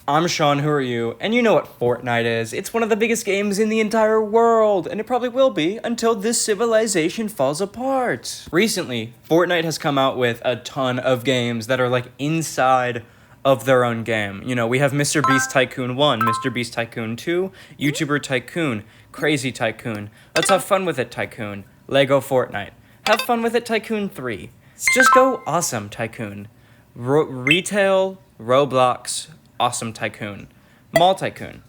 I'm Sean, who are you? And you know what Fortnite is. It's one of the biggest games in the entire world, and it probably will be until this civilization falls apart. Recently, Fortnite has come out with a ton of games that are like inside of their own game. You know, we have Mr. Beast Tycoon 1, Mr. Beast Tycoon 2, YouTuber Tycoon, Crazy Tycoon, Let's Have Fun With It Tycoon, Lego Fortnite, Have Fun With It Tycoon 3, Just Go Awesome Tycoon, Retail, Roblox, Awesome Tycoon, Mall Tycoon,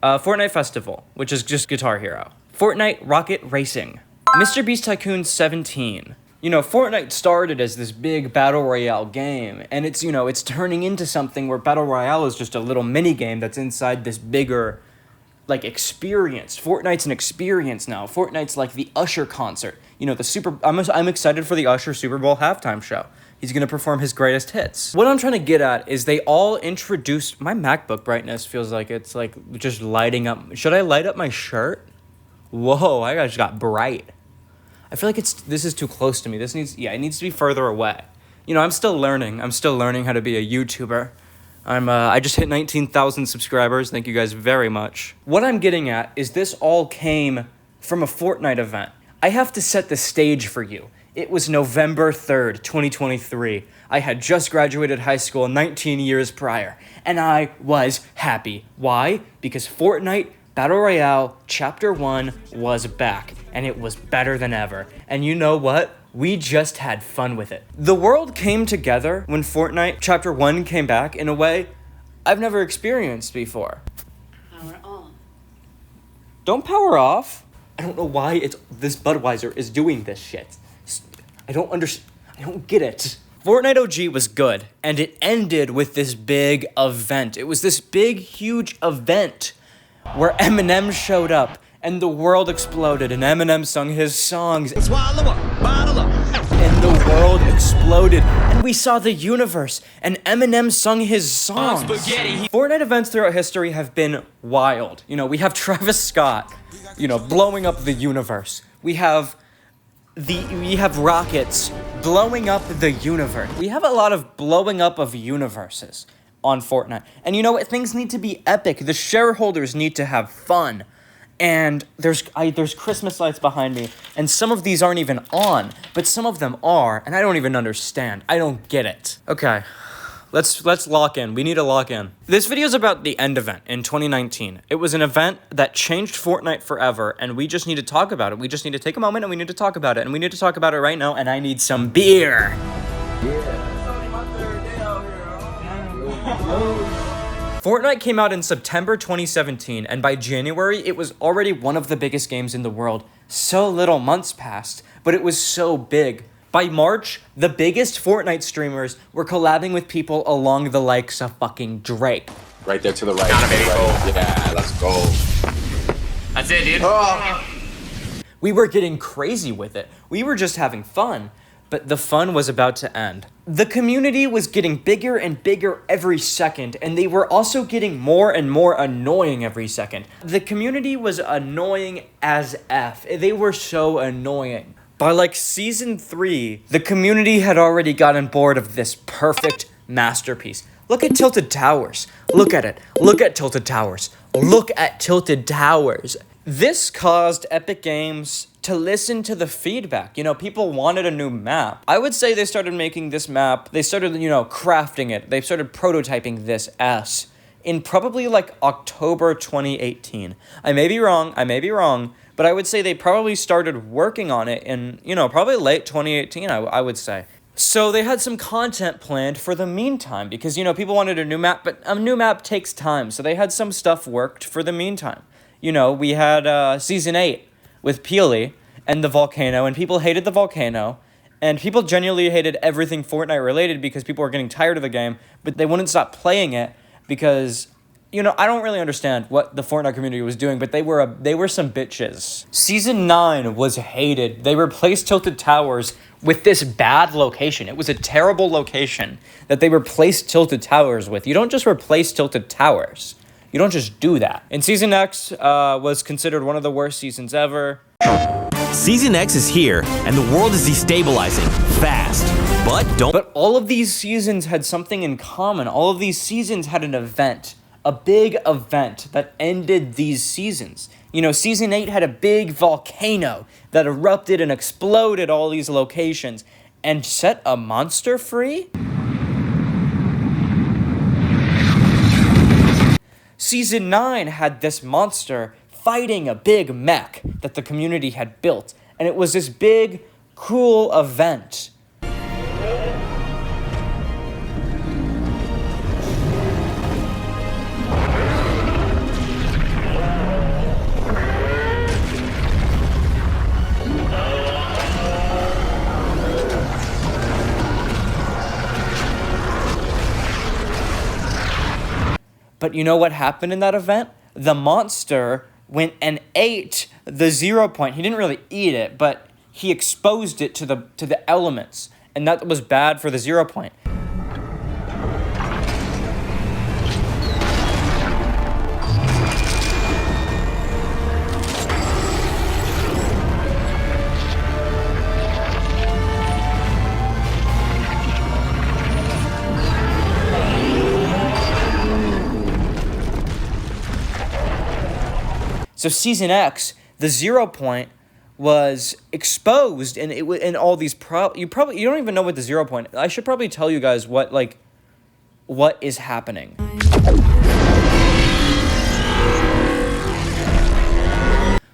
Fortnite Festival, which is just Guitar Hero, Fortnite Rocket Racing, Mr. Beast Tycoon 17. You know, Fortnite started as this big Battle Royale game, and it's, you know, it's turning into something where Battle Royale is just a little mini game that's inside this bigger, like, experience. Fortnite's an experience now. Fortnite's like the Usher concert. You know, I'm excited for the Usher Super Bowl halftime show. He's going to perform his greatest hits. What I'm trying to get at is they all introduced... My MacBook brightness feels like it's like just lighting up. Should I light up my shirt? Whoa, I just got bright. I feel like this is too close to me. It needs to be further away. You know, I'm still learning. I'm still learning how to be a YouTuber. I just hit 19,000 subscribers. Thank you guys very much. What I'm getting at is this all came from a Fortnite event. I have to set the stage for you. It was November 3rd, 2023. I had just graduated high school 19 years prior, and I was happy. Why? Because Fortnite Battle Royale Chapter 1 was back, and it was better than ever. And you know what? We just had fun with it. The world came together when Fortnite Chapter 1 came back in a way I've never experienced before. Power on. Don't power off. I don't know why this Budweiser is doing this shit. I don't understand. I don't get it. Fortnite OG was good, and it ended with this big event. It was this big, huge event where Eminem showed up, and the world exploded, and Eminem sung his songs. Swallow up, bottle up. And the world exploded, and we saw the universe, and Eminem sung his songs. Fortnite events throughout history have been wild. You know, we have Travis Scott, you know, blowing up the universe. We have rockets blowing up the universe. We have a lot of blowing up of universes on Fortnite. And you know what? Things need to be epic. The shareholders need to have fun. And there's Christmas lights behind me, and some of these aren't even on, but some of them are, and I don't even understand. I don't get it. Okay, let's lock in. We need to lock in. This video is about the End event in 2019. It was an event that changed Fortnite forever, and we just need to talk about it. We just need to take a moment, and we need to talk about it, and we need to talk about it right now, and I need some beer. Fortnite came out in September 2017, and by January, it was already one of the biggest games in the world. So little months passed, but it was so big. By March, the biggest Fortnite streamers were collabing with people along the likes of fucking Drake. Right there to the right. Yeah, let's go. That's it, dude. Oh. We were getting crazy with it. We were just having fun. But the fun was about to end. The community was getting bigger and bigger every second, and they were also getting more and more annoying every second. The community was annoying as F. They were so annoying. By like season 3, the community had already gotten bored of this perfect masterpiece. Look at Tilted Towers. Look at it. Look at Tilted Towers. Look at Tilted Towers. This caused Epic Games to listen to the feedback. You know, people wanted a new map. I would say they started making this map. They started, you know, crafting it. They started prototyping this S in probably like October 2018. I may be wrong, but I would say they probably started working on it in, you know, probably late 2018, I would say. So they had some content planned for the meantime because, you know, people wanted a new map, but a new map takes time. So they had some stuff worked for the meantime. You know, we had Season 8 with Peely and the volcano, and people hated the volcano, and people genuinely hated everything Fortnite related because people were getting tired of the game, but they wouldn't stop playing it because, you know, I don't really understand what the Fortnite community was doing, but they were some bitches. Season 9 was hated. They replaced Tilted Towers with this bad location. It was a terrible location that they replaced Tilted Towers with. You don't just replace Tilted Towers. You don't just do that. And Season X was considered one of the worst seasons ever. Season X is here, and the world is destabilizing fast. But don't. But all of these seasons had something in common. All of these seasons had an event, a big event that ended these seasons. You know, season 8 had a big volcano that erupted and exploded all these locations and set a monster free. Season 9 had this monster fighting a big mech that the community had built, and it was this big, cool event. But you know what happened in that event? The monster went and ate the 0 point. He didn't really eat it, but he exposed it to the elements, and that was bad for the 0 point. So Season X, the 0 point was exposed, and it in all these you don't even know what the 0 point. I should probably tell you guys what is happening.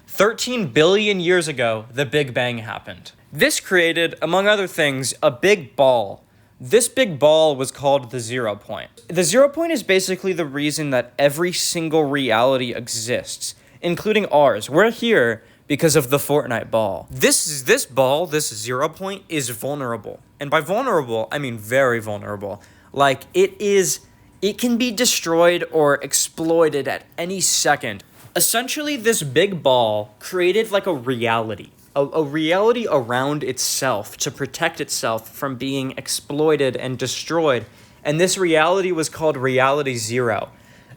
$13 billion years ago, the Big Bang happened. This created, among other things, a big ball. This big ball was called the 0 point. The 0 point is basically the reason that every single reality exists, including ours. We're here because of the Fortnite ball. This ball, this 0 point, is vulnerable. And by vulnerable, I mean very vulnerable. Like, it can be destroyed or exploited at any second. Essentially, this big ball created like a reality. A reality around itself to protect itself from being exploited and destroyed. And this reality was called Reality Zero.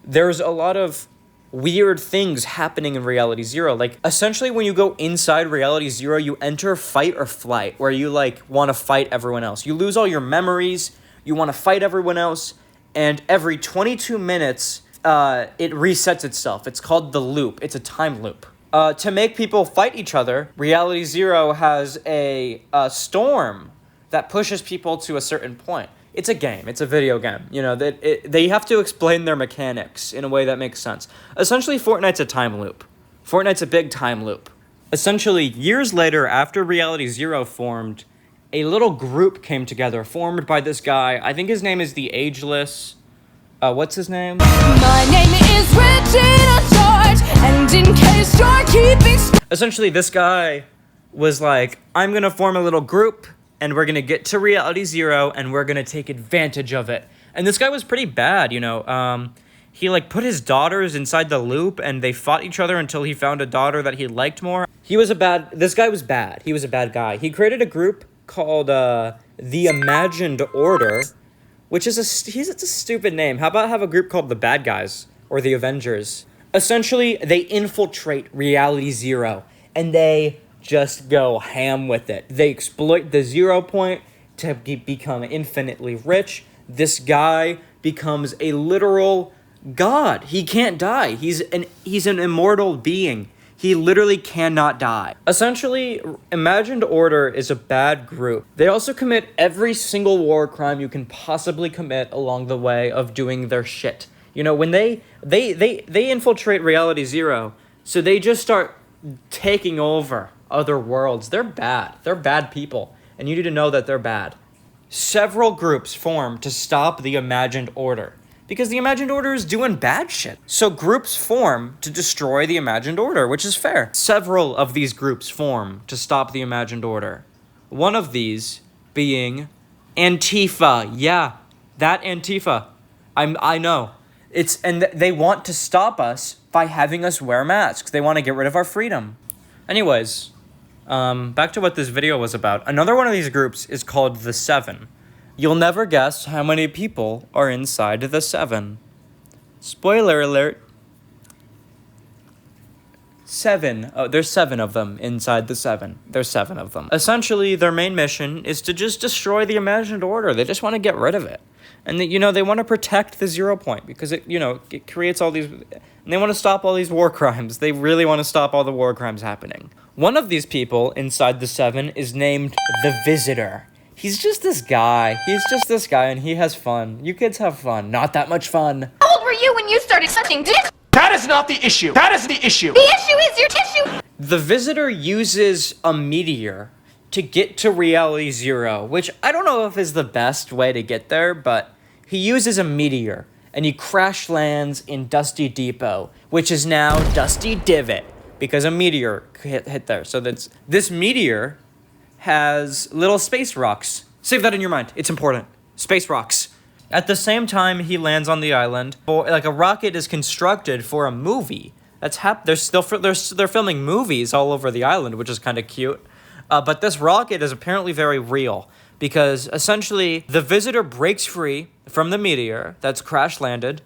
There's a lot of weird things happening in Reality Zero. Like, essentially, when you go inside Reality Zero, you enter fight or flight, where you, like, want to fight everyone else. You lose all your memories, you want to fight everyone else, and every 22 minutes, it resets itself. It's called the loop. It's a time loop. To make people fight each other, Reality Zero has a storm that pushes people to a certain point. It's a game. It's a video game. You know, they have to explain their mechanics in a way that makes sense. Essentially, Fortnite's a time loop. Fortnite's a big time loop. Essentially, years later, after Reality Zero formed, a little group came together, formed by this guy. I think his name is the Ageless. What's his name? My name is Regina George, and in case you're keeping... Essentially, this guy was like, I'm gonna form a little group, and we're gonna get to Reality Zero, and we're gonna take advantage of it. And this guy was pretty bad, you know. He, like, put his daughters inside the loop, and they fought each other until he found a daughter that he liked more. This guy was bad. He was a bad guy. He created a group called, the Imagined Order, which is it's a stupid name. How about have a group called the Bad Guys, or the Avengers? Essentially, they infiltrate Reality Zero, and they just go ham with it. They exploit the 0 point to become infinitely rich. This guy becomes a literal god. He can't die. He's an immortal being. He literally cannot die. Essentially, Imagined Order is a bad group. They also commit every single war crime you can possibly commit along the way of doing their shit. You know, when they infiltrate Reality Zero, so they just start taking over other worlds. They're bad. They're bad people, and you need to know that they're bad. Several groups form to stop the Imagined Order, because the Imagined Order is doing bad shit. So groups form to destroy the Imagined Order, which is fair. Several of these groups form to stop the Imagined Order. One of these being Antifa. Yeah, that Antifa. I know. They want to stop us by having us wear masks. They want to get rid of our freedom. Anyways, back to what this video was about. Another one of these groups is called the Seven. You'll never guess how many people are inside the Seven. Spoiler alert. 7. Oh, there's 7 of them inside the 7. There's 7 of them. Essentially, their main mission is to just destroy the imagined order. They just want to get rid of it. And, they want to protect the 0 point because it creates all these... And they want to stop all these war crimes. They really want to stop all the war crimes happening. One of these people inside the 7 is named the Visitor. He's just this guy. And he has fun. You kids have fun. Not that much fun. How old were you when you started sucking dick? That is not the issue. That is the issue. The issue is your tissue. The Visitor uses a meteor to get to Reality Zero, which I don't know if is the best way to get there, but he uses a meteor, and he crash lands in Dusty Depot, which is now Dusty Divot, because a meteor hit there. So this meteor has little space rocks. Save that in your mind. It's important. Space rocks. At the same time he lands on the island, a rocket is constructed for a movie. They're filming movies all over the island, which is kind of cute. But this rocket is apparently very real because essentially the Visitor breaks free from the meteor that's crash landed,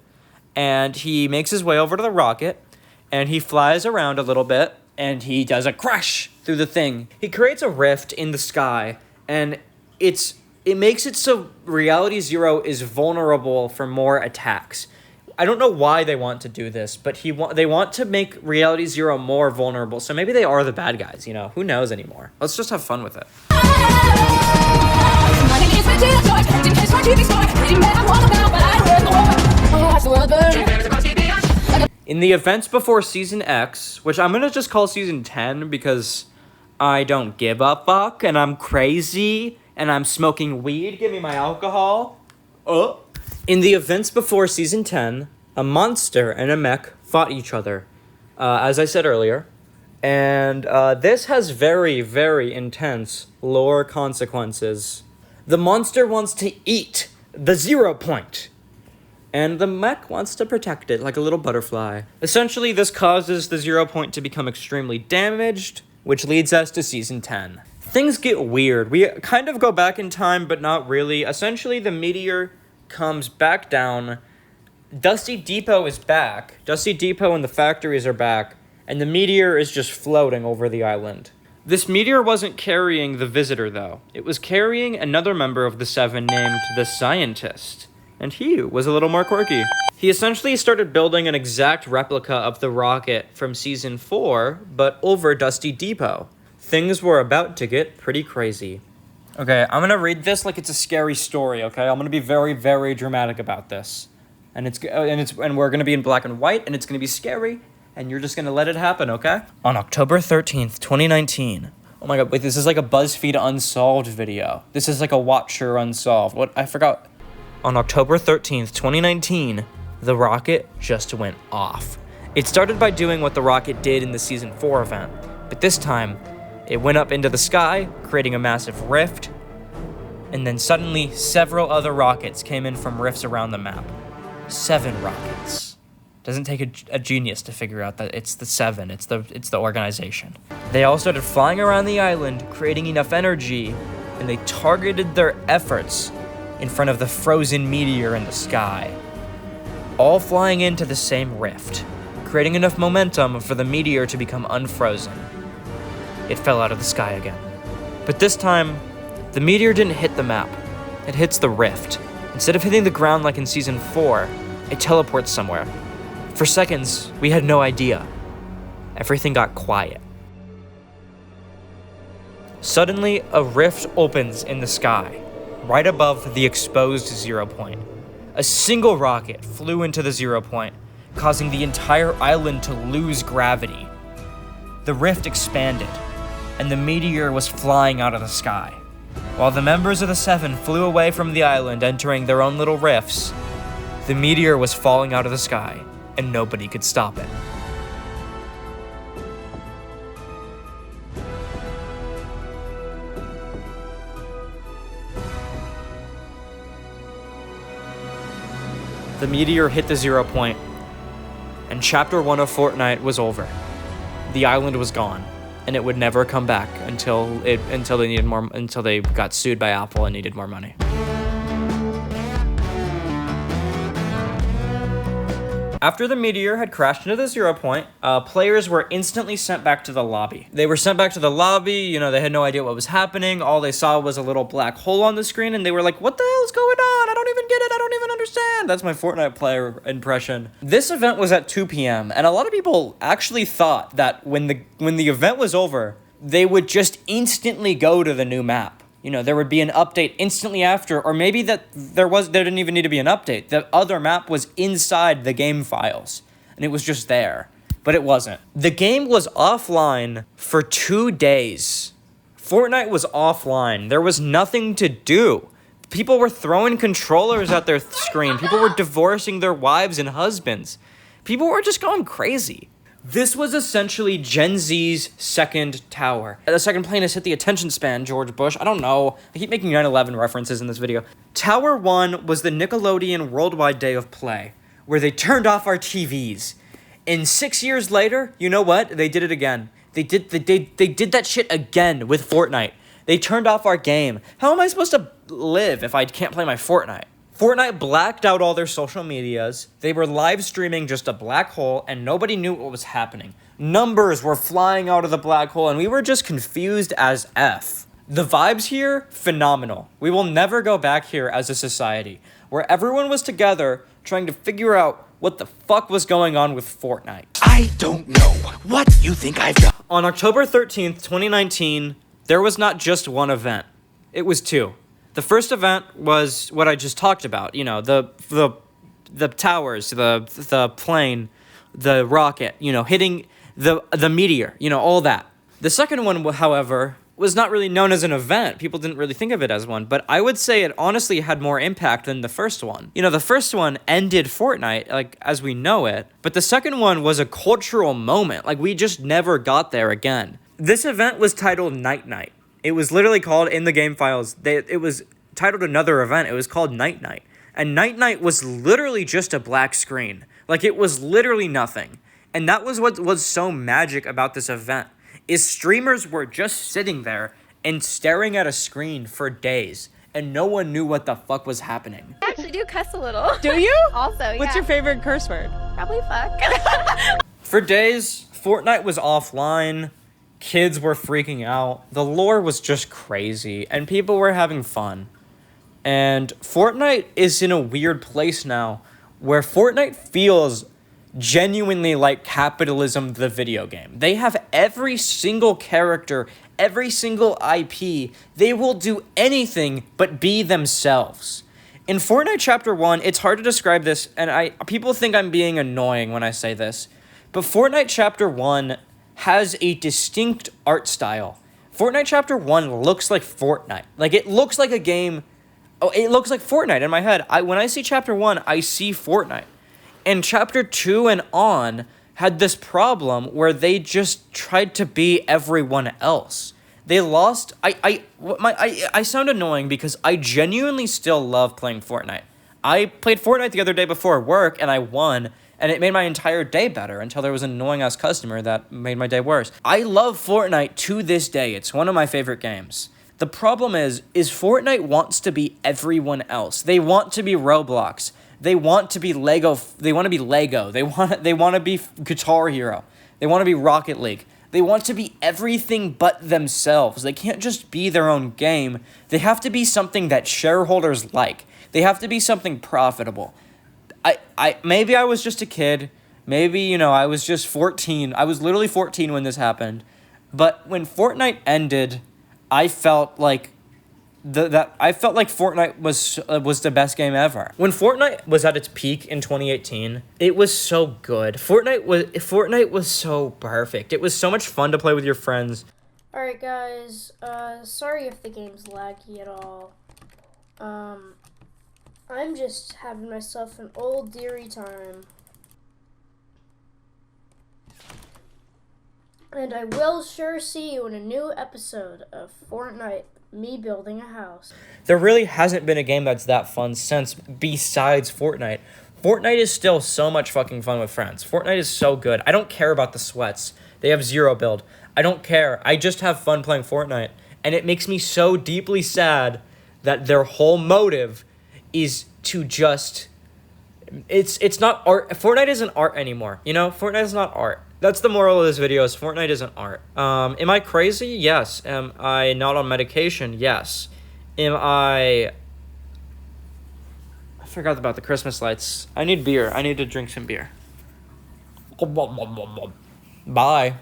and he makes his way over to the rocket, and he flies around a little bit, and he does a crash through the thing. He creates a rift in the sky, and it makes it so Reality Zero is vulnerable for more attacks. I don't know why they want to do this, but they want to make Reality Zero more vulnerable. So maybe they are the bad guys, Who knows anymore? Let's just have fun with it. In the events before Season X, which I'm going to just call Season 10 because I don't give a fuck and I'm crazy and I'm smoking weed. Give me my alcohol. In the events before Season 10, a monster and a mech fought each other, as I said earlier. And this has very, very intense lore consequences. The monster wants to eat the 0 point, and the mech wants to protect it like a little butterfly. Essentially, this causes the 0 point to become extremely damaged, which leads us to Season 10. Things get weird. We kind of go back in time, but not really. Essentially, the meteor comes back down. Dusty Depot is back. Dusty Depot and the factories are back, and the meteor is just floating over the island. This meteor wasn't carrying the Visitor, though. It was carrying another member of the 7 named the Scientist, and he was a little more quirky. He essentially started building an exact replica of the rocket from Season 4, but over Dusty Depot. Things were about to get pretty crazy. Okay, I'm gonna read this like it's a scary story, okay? I'm gonna be very, very dramatic about this. And we're gonna be in black and white, and it's gonna be scary, and you're just gonna let it happen, okay? On October 13th, 2019. Oh my god, wait, this is like a BuzzFeed Unsolved video. This is like a Watcher Unsolved. What? I forgot. On October 13th, 2019, the rocket just went off. It started by doing what the rocket did in the Season 4 event, but this time, it went up into the sky, creating a massive rift, and then suddenly several other rockets came in from rifts around the map. 7 rockets. Doesn't take a genius to figure out that it's the 7, it's the organization. They all started flying around the island, creating enough energy, and they targeted their efforts in front of the frozen meteor in the sky. All flying into the same rift, creating enough momentum for the meteor to become unfrozen. It fell out of the sky again. But this time, the meteor didn't hit the map. It hits the rift. Instead of hitting the ground like in Season 4, it teleports somewhere. For seconds, we had no idea. Everything got quiet. Suddenly, a rift opens in the sky, right above the exposed 0 point. A single rocket flew into the 0 point, causing the entire island to lose gravity. The rift expanded, and the meteor was flying out of the sky. While the members of the 7 flew away from the island, entering their own little rifts, the meteor was falling out of the sky, and nobody could stop it. The meteor hit the 0 point, and Chapter 1 of Fortnite was over. The island was gone, and it would never come back until they got sued by Apple and needed more money. After the meteor had crashed into the 0 point, players were instantly sent back to the lobby. They were sent back to the lobby, you know, they had no idea what was happening. All they saw was a little black hole on the screen, and they were like, what the hell is going on? I don't even get it, I don't even understand. That's my Fortnite player impression. This event was at 2 p.m., and a lot of people actually thought that when the event was over, they would just instantly go to the new map. You know, there would be an update instantly after, or maybe that there didn't even need to be an update. The other map was inside the game files, and it was just there, but it wasn't. The game was offline for 2 days. Fortnite was offline. There was nothing to do. People were throwing controllers at their screen. People were divorcing their wives and husbands. People were just going crazy. This was essentially Gen Z's second tower. The second plane has hit the attention span, George Bush. I don't know. I keep making 9/11 references in this video. Tower 1 was the Nickelodeon Worldwide Day of Play, where they turned off our TVs. And 6 years later, you know what? They did it again. They did that shit again with Fortnite. They turned off our game. How am I supposed to live if I can't play my Fortnite? Fortnite blacked out all their social medias. They were live streaming just a black hole, and nobody knew what was happening. Numbers were flying out of the black hole, and we were just confused as F. The vibes here, phenomenal. We will never go back here as a society, where everyone was together trying to figure out what the fuck was going on with Fortnite. I don't know what you think I've done. On October 13th, 2019, there was not just one event. It was two. The first event was what I just talked about, you know, the towers, the plane, the rocket, you know, hitting the meteor, you know, all that. The second one, however, was not really known as an event. People didn't really think of it as one, but I would say it honestly had more impact than the first one. You know, the first one ended Fortnite, like, as we know it, but the second one was a cultural moment. Like, we just never got there again. This event was titled Night Night. It was literally called, in the game files, it was titled another event. It was called Night Night. And Night Night was literally just a black screen. Like, it was literally nothing. And that was what was so magic about this event, is streamers were just sitting there and staring at a screen for days, and no one knew what the fuck was happening. I actually do cuss a little. Do you? Also, yeah. What's your favorite curse word? Probably fuck. For days, Fortnite was offline. Kids were freaking out. The lore was just crazy, and people were having fun. And Fortnite is in a weird place now, where Fortnite feels genuinely like Capitalism, the video game. They have every single character, every single IP. They will do anything but be themselves. In Fortnite Chapter 1, it's hard to describe this, and people think I'm being annoying when I say this, but Fortnite Chapter 1 has a distinct art style. Fortnite Chapter 1 looks like Fortnite. Like, it looks like a game. Oh, it looks like Fortnite in my head. When I see Chapter 1, I see Fortnite. And Chapter 2 and on had this problem where they just tried to be everyone else. They lost. I sound annoying because I genuinely still love playing Fortnite. I played Fortnite the other day before work, and I won. And it made my entire day better until there was an annoying-ass customer that made my day worse. I love Fortnite to this day. It's one of my favorite games. The problem is Fortnite wants to be everyone else. They want to be Roblox. They want to be Lego. They want to be Lego. They want to be Guitar Hero. They want to be Rocket League. They want to be everything but themselves. They can't just be their own game. They have to be something that shareholders like. They have to be something profitable. Maybe I was just a kid. Maybe, you know, I was just 14. I was literally 14 when this happened. But when Fortnite ended, I felt like Fortnite was the best game ever. When Fortnite was at its peak in 2018, it was so good. Fortnite was so perfect. It was so much fun to play with your friends. Alright guys, sorry if the game's laggy at all. I'm just having myself an old dearie time. And I will sure see you in a new episode of Fortnite, me building a house. There really hasn't been a game that's that fun since, besides Fortnite. Fortnite is still so much fucking fun with friends. Fortnite is so good. I don't care about the sweats. They have zero build. I don't care. I just have fun playing Fortnite. And it makes me so deeply sad that their whole motive is to just It's not art. Fortnite isn't art anymore. You know, Fortnite is not art. That's the moral of this video. Is Fortnite isn't art. Am I crazy? Yes. Am I not on medication? Yes. Am I forgot about the Christmas lights. I need beer. I need to drink some beer. Bye.